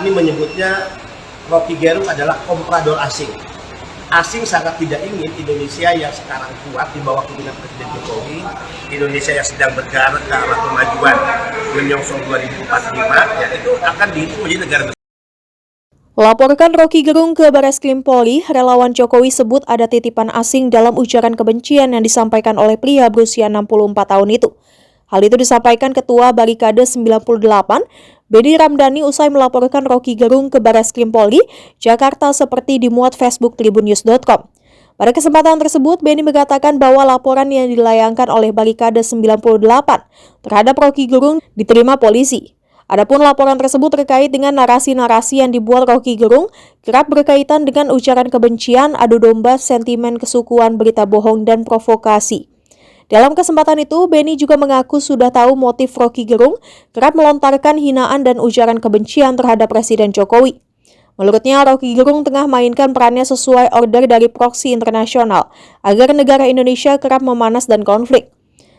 kami menyebutnya Rocky Gerung adalah komprador asing. Asing sangat tidak ingin Indonesia yang sekarang kuat di bawah kepemimpinan Presiden Jokowi, Indonesia yang sedang bergerak ke arah kemajuan menyongsong 2045, ya itu akan dihitung menjadi negara besar. Laporkan Rocky Gerung ke Barreskrim Polri, relawan Jokowi sebut ada titipan asing dalam ujaran kebencian yang disampaikan oleh pria berusia 64 tahun itu. Hal itu disampaikan Ketua Barikade 98, Benny Ramdhani usai melaporkan Rocky Gerung ke Barreskrim Polri, Jakarta seperti dimuat Facebook tribunnews.com. Pada kesempatan tersebut, Benny mengatakan bahwa laporan yang dilayangkan oleh Barikade 98 terhadap Rocky Gerung diterima polisi. Adapun laporan tersebut terkait dengan narasi-narasi yang dibuat Rocky Gerung kerap berkaitan dengan ujaran kebencian, adu domba, sentimen kesukuan, berita bohong, dan provokasi. Dalam kesempatan itu, Benny juga mengaku sudah tahu motif Rocky Gerung kerap melontarkan hinaan dan ujaran kebencian terhadap Presiden Jokowi. Menurutnya, Rocky Gerung tengah mainkan perannya sesuai order dari proksi internasional agar negara Indonesia kerap memanas dan konflik.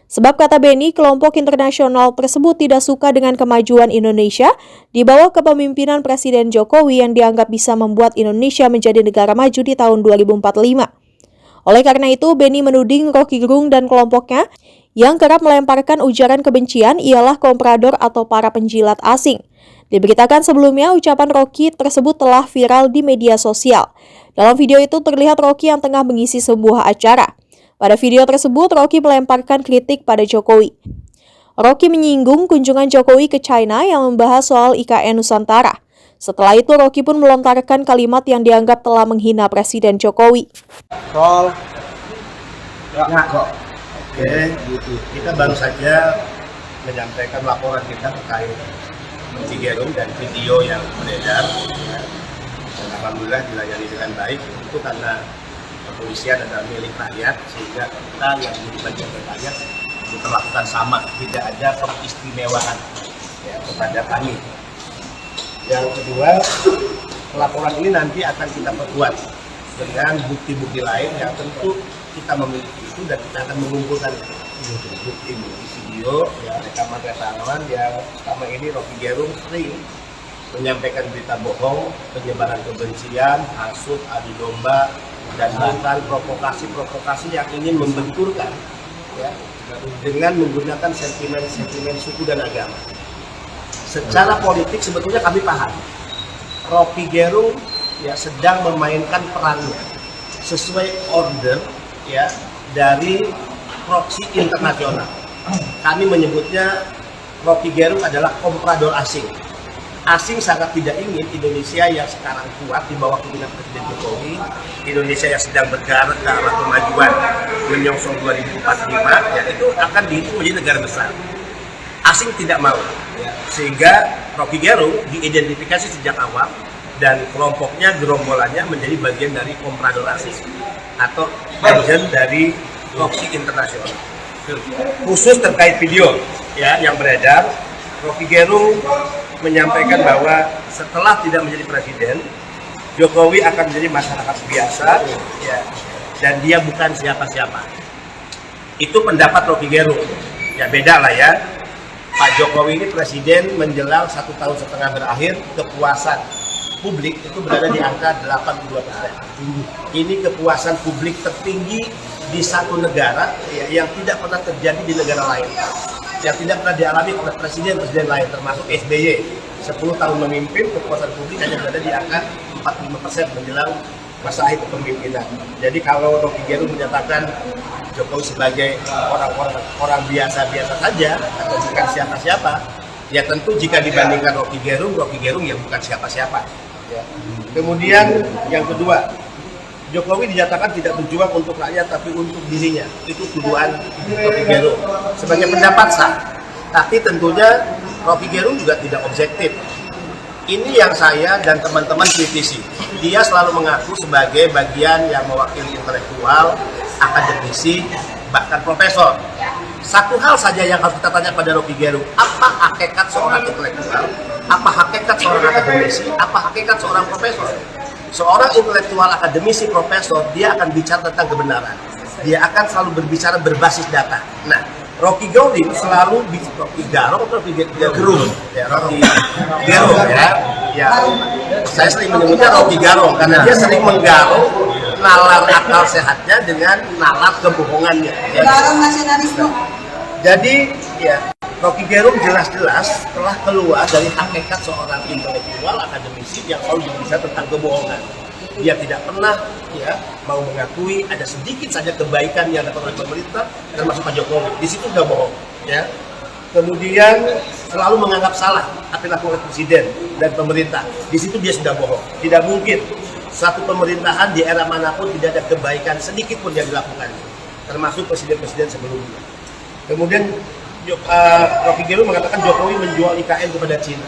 Sebab kata Benny, kelompok internasional tersebut tidak suka dengan kemajuan Indonesia di bawah kepemimpinan Presiden Jokowi yang dianggap bisa membuat Indonesia menjadi negara maju di tahun 2045. Oleh karena itu, Benny menuding Rocky Gerung dan kelompoknya yang kerap melemparkan ujaran kebencian ialah komprador atau para penjilat asing. Diberitakan sebelumnya, ucapan Rocky tersebut telah viral di media sosial. Dalam video itu terlihat Rocky yang tengah mengisi sebuah acara. Pada video tersebut, Rocky melemparkan kritik pada Jokowi. Rocky menyinggung kunjungan Jokowi ke China yang membahas soal IKN Nusantara. Setelah itu, Rocky pun melontarkan kalimat yang dianggap telah menghina Presiden Jokowi. Oke, gitu. Kita baru saja menyampaikan laporan kita terkait Rocky Gerung dan video yang beredar. Dan alhamdulillah dilayani dengan baik. Itu karena kepolisian adalah milik rakyat, sehingga kita yang menjadi bagian dari rakyat diperlakukan sama, tidak ada pengistimewaan ya, kepada kami. Yang kedua, laporan ini nanti akan kita perkuat dengan bukti-bukti lain yang tentu kita memiliki itu, dan kita akan mengumpulkan bukti video ya, rekaman yang selama ini Rocky Gerung sering menyampaikan berita bohong, penyebaran kebencian, hasut, adu domba, dan bahkan provokasi yang ingin membenturkan ya, dengan menggunakan sentimen suku dan agama. Secara politik sebetulnya kami paham Rocky Gerung ya sedang memainkan perannya sesuai order ya dari proksi internasional. Kami menyebutnya Rocky Gerung adalah komprador asing. Asing sangat tidak ingin Indonesia yang sekarang kuat di bawah kepemimpinan Presiden Jokowi, Indonesia yang sedang bergerak ke arah kemajuan menyongsong 2045, ya itu akan dihitung menjadi negara besar. Asing tidak mau, ya. Sehingga Rocky Gerung diidentifikasi sejak awal dan kelompoknya, gerombolannya menjadi bagian dari komprador asing atau bagian dari proksi internasional. Khusus terkait video ya yang beredar, Rocky Gerung menyampaikan bahwa setelah tidak menjadi presiden, Jokowi akan menjadi masyarakat biasa ya, dan dia bukan siapa-siapa. Itu pendapat Rocky Gerung. Ya beda lah ya. Pak Jokowi ini presiden menjelang 1,5 tahun berakhir, kepuasan publik itu berada di angka 82%. Ini kepuasan publik tertinggi di satu negara ya, yang tidak pernah terjadi di negara lain, yang tidak pernah dialami oleh presiden-presiden lain, termasuk SBY. 10 tahun memimpin, kepuasan publik hanya berada di angka 45% menjelang masa akhir kepemimpinan. Jadi kalau Rocky Gerung menyatakan Jokowi sebagai orang biasa-biasa saja atau bukan siapa-siapa, ya tentu jika dibandingkan Rocky Gerung ya bukan siapa-siapa. Ya. Kemudian yang kedua, Jokowi dinyatakan tidak berjuang untuk rakyat tapi untuk dirinya. Itu tuduhan Rocky Gerung sebagai pendapat sah. Tapi tentunya Rocky Gerung juga tidak objektif. Ini yang saya dan teman-teman kritisi. Dia selalu mengaku sebagai bagian yang mewakili intelektual, akademisi, bahkan profesor. Satu hal saja yang harus kita tanya pada Rocky Gerung, apa hakikat seorang intelektual, apa hakikat seorang akademisi, apa hakikat seorang profesor? Seorang intelektual, akademisi, profesor, dia akan bicara tentang kebenaran. Dia akan selalu berbicara berbasis data. Nah, Rocky Gerung selalu Rocky Gerung ya, ya saya sering menyebutnya Rocky Garong karena dia sering menggarong nalar akal sehatnya dengan nalar kebohongannya. Ya. Garong nasionalisme. Jadi ya Rocky Gerung jelas-jelas telah keluar dari hakikat seorang intelektual akademisi yang selalu berbicara tentang kebohongan. Dia tidak pernah ya mau mengakui ada sedikit saja kebaikan yang dilakukan oleh pemerintah termasuk Pak Jokowi. Di situ sudah bohong. Ya. Kemudian selalu menganggap salah apa yang dilakukan oleh presiden dan pemerintah. Di situ dia sudah bohong. Tidak mungkin satu pemerintahan di era manapun tidak ada kebaikan sedikit pun yang dilakukan, termasuk presiden-presiden sebelumnya. Kemudian Rocky Gerung mengatakan Jokowi menjual IKN kepada Cina.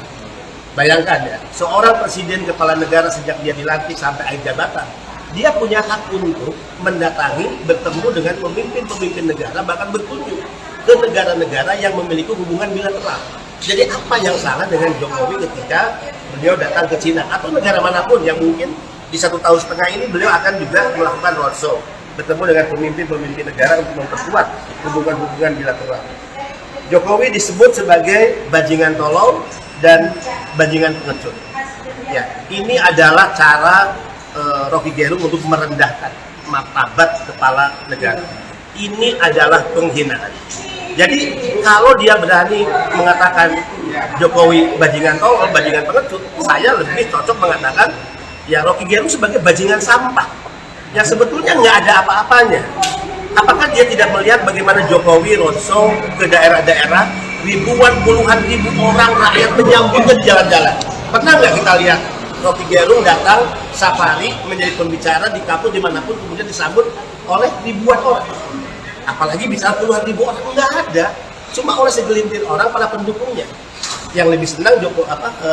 Bayangkan ya, seorang presiden kepala negara sejak dia dilantik sampai akhir jabatan, dia punya hak untuk mendatangi, bertemu dengan pemimpin-pemimpin negara, bahkan berkunjung ke negara-negara yang memiliki hubungan bilateral. Jadi apa yang salah dengan Jokowi ketika beliau datang ke Cina atau negara manapun yang mungkin di 1,5 tahun ini beliau akan juga melakukan roadshow, bertemu dengan pemimpin-pemimpin negara untuk memperkuat hubungan-hubungan bilateral. Jokowi disebut sebagai bajingan tolol dan bajingan pengecut. Ya, ini adalah cara Rocky Gerung untuk merendahkan martabat kepala negara. Ini adalah penghinaan. Jadi kalau dia berani mengatakan Jokowi bajingan tolol, bajingan pengecut, saya lebih cocok mengatakan ya Rocky Gerung sebagai bajingan sampah yang sebetulnya nggak ada apa-apanya. Apakah dia tidak melihat bagaimana Jokowi roadshow ke daerah-daerah, ribuan, puluhan ribu orang rakyat menyambutnya di jalan-jalan? Pernah nggak kita lihat Rocky Gerung datang safari menjadi pembicara di kampus dimanapun kemudian disambut oleh ribuan orang? Apalagi bisa puluhan ribu orang, nggak ada. Cuma oleh segelintir orang, para pendukungnya yang lebih senang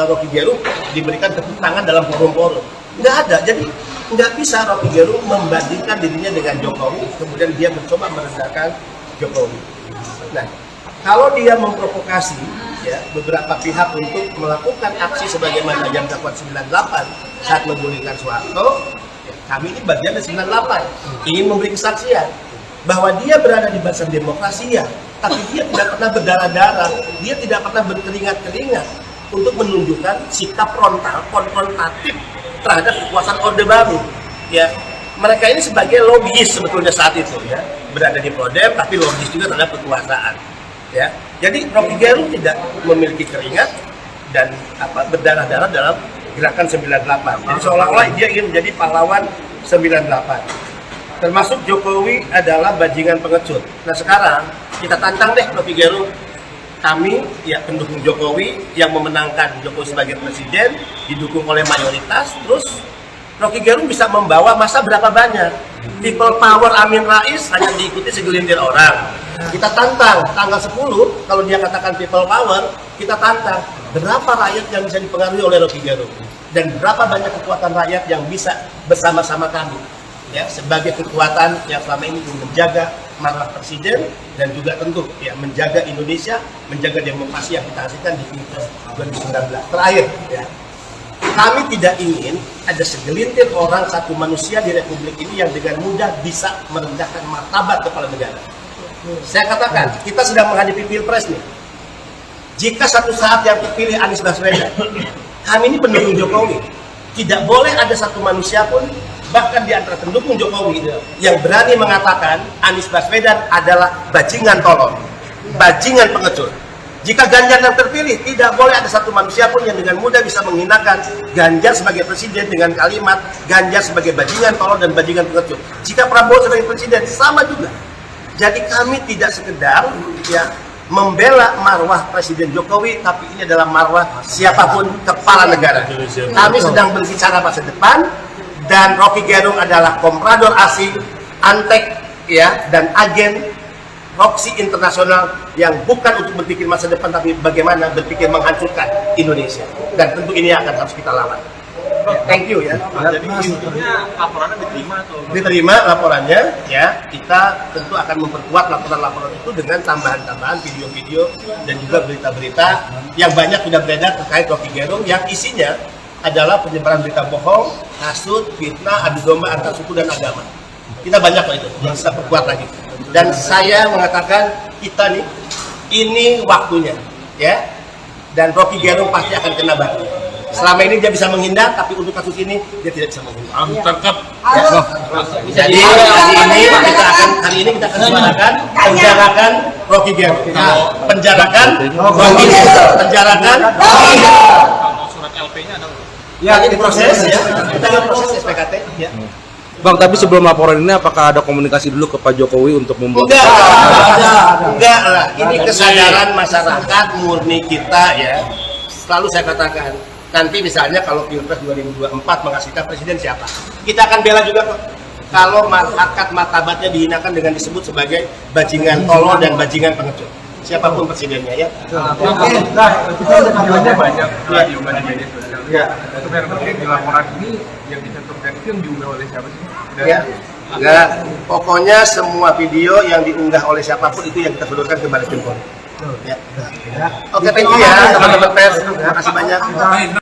Rocky Gerung diberikan tepuk tangan dalam forum-forum. Nggak ada. Jadi nggak bisa Rocky Gerung membandingkan dirinya dengan Jokowi, kemudian dia mencoba merendahkan Jokowi. Nah, kalau dia memprovokasi ya beberapa pihak untuk melakukan aksi sebagaimana yang dilakukan 98 saat menggulingkan Soeharto, ya, kami ini bagian dari 98 ingin memberi kesaksian bahwa dia berada di barisan demokrasi ya, tapi dia tidak pernah berdarah-darah, dia tidak pernah berkeringat-keringat untuk menunjukkan sikap frontal, konfrontatif terhadap kekuasaan Orde Baru. Ya, mereka ini sebagai lobbyis sebetulnya saat itu ya, berada di Prodem tapi lobbyis juga terhadap kekuasaan. Ya, jadi Rocky Gerung tidak memiliki keringat dan berdarah-darah dalam gerakan 98. Jadi seolah-olah dia ingin menjadi pahlawan 98. Termasuk Jokowi adalah bajingan pengecut. Nah sekarang kita tantang deh Rocky Gerung. Kami ya pendukung Jokowi yang memenangkan Jokowi sebagai presiden, didukung oleh mayoritas, terus Rocky Gerung bisa membawa masa berapa banyak? People power Amin Rais hanya diikuti segelintir orang. Kita tantang tanggal 10 kalau dia katakan people power, kita tantang berapa rakyat yang bisa dipengaruhi oleh Rocky Gerung dan berapa banyak kekuatan rakyat yang bisa bersama-sama kami. Ya, sebagai kekuatan yang selama ini menjaga marwah presiden dan juga tentu ya menjaga Indonesia, menjaga demokrasi yang kita hasilkan di Pilpres 2019. Terakhir ya, kami tidak ingin ada segelintir orang, satu manusia di Republik ini yang dengan mudah bisa merendahkan martabat kepala negara. Saya katakan, kita sedang menghadapi Pilpres nih. Jika satu saat yang terpilih Anies Baswedan, kami ini pendukung Jokowi, tidak boleh ada satu manusia pun bahkan di antara pendukung Jokowi yang berani mengatakan Anies Baswedan adalah bajingan tolol, bajingan pengecut. Jika Ganjar yang terpilih, tidak boleh ada satu manusia pun yang dengan mudah bisa menghinakan Ganjar sebagai presiden dengan kalimat Ganjar sebagai bajingan tolol dan bajingan pengecut. Jika Prabowo sebagai presiden, sama juga. Jadi kami tidak sekedar ya membela marwah Presiden Jokowi, tapi ini adalah marwah siapapun kepala negara. Kami sedang berbicara masa depan. Dan Rocky Gerung adalah komprador asing, antek ya dan agen proksi internasional yang bukan untuk berpikir masa depan tapi bagaimana berpikir menghancurkan Indonesia. Dan tentu ini akan harus kita lawan. Thank you ya. Jadi intinya laporannya diterima atau? Diterima laporannya ya. Kita tentu akan memperkuat laporan-laporan itu dengan tambahan-tambahan video-video dan juga berita-berita yang banyak sudah beredar terkait Rocky Gerung yang isinya adalah penyebaran berita bohong, hasut, fitnah, adu domba antar suku dan agama. Kita banyak lah itu yang kita perkuat lagi. Dan saya mengatakan kita nih, ini waktunya, ya. Dan Rocky Gerung pasti akan kena batu. Selama ini dia bisa menghindar, tapi untuk kasus ini dia tidak bisa menghindar. Terkap. Jadi hari ini kita akan suarakan penjarakan Rocky Gerung. Penjarakan Rocky Gerung. Penjarakan Rocky Gerung. Kalau surat LP-nya ada belum? Ya, ini proses ya. Kita lihat proses SPKT ya. Bang, tapi sebelum laporan ini apakah ada komunikasi dulu ke Pak Jokowi untuk membuat? Enggak lah. Ini kesadaran masyarakat murni kita ya. Selalu saya katakan, nanti misalnya kalau Pilpres 2024 menghasilkan presiden siapa? Kita akan bela juga kok. Kalau harkat martabatnya dihinakan dengan disebut sebagai bajingan tolol dan bajingan pengecut. Siapapun presidennya ya. Videonya banyak di unggah di media sosial. Ya. Sebenarnya di laporan ini yang dicantumkan itu yang diunggah oleh siapa sih? Ya. Enggak. Pokoknya semua video yang diunggah oleh siapapun itu yang kita sodorkan ke Baris Krim Polri. Ya. Oke, thank you ya teman-teman pers. Terima kasih banyak.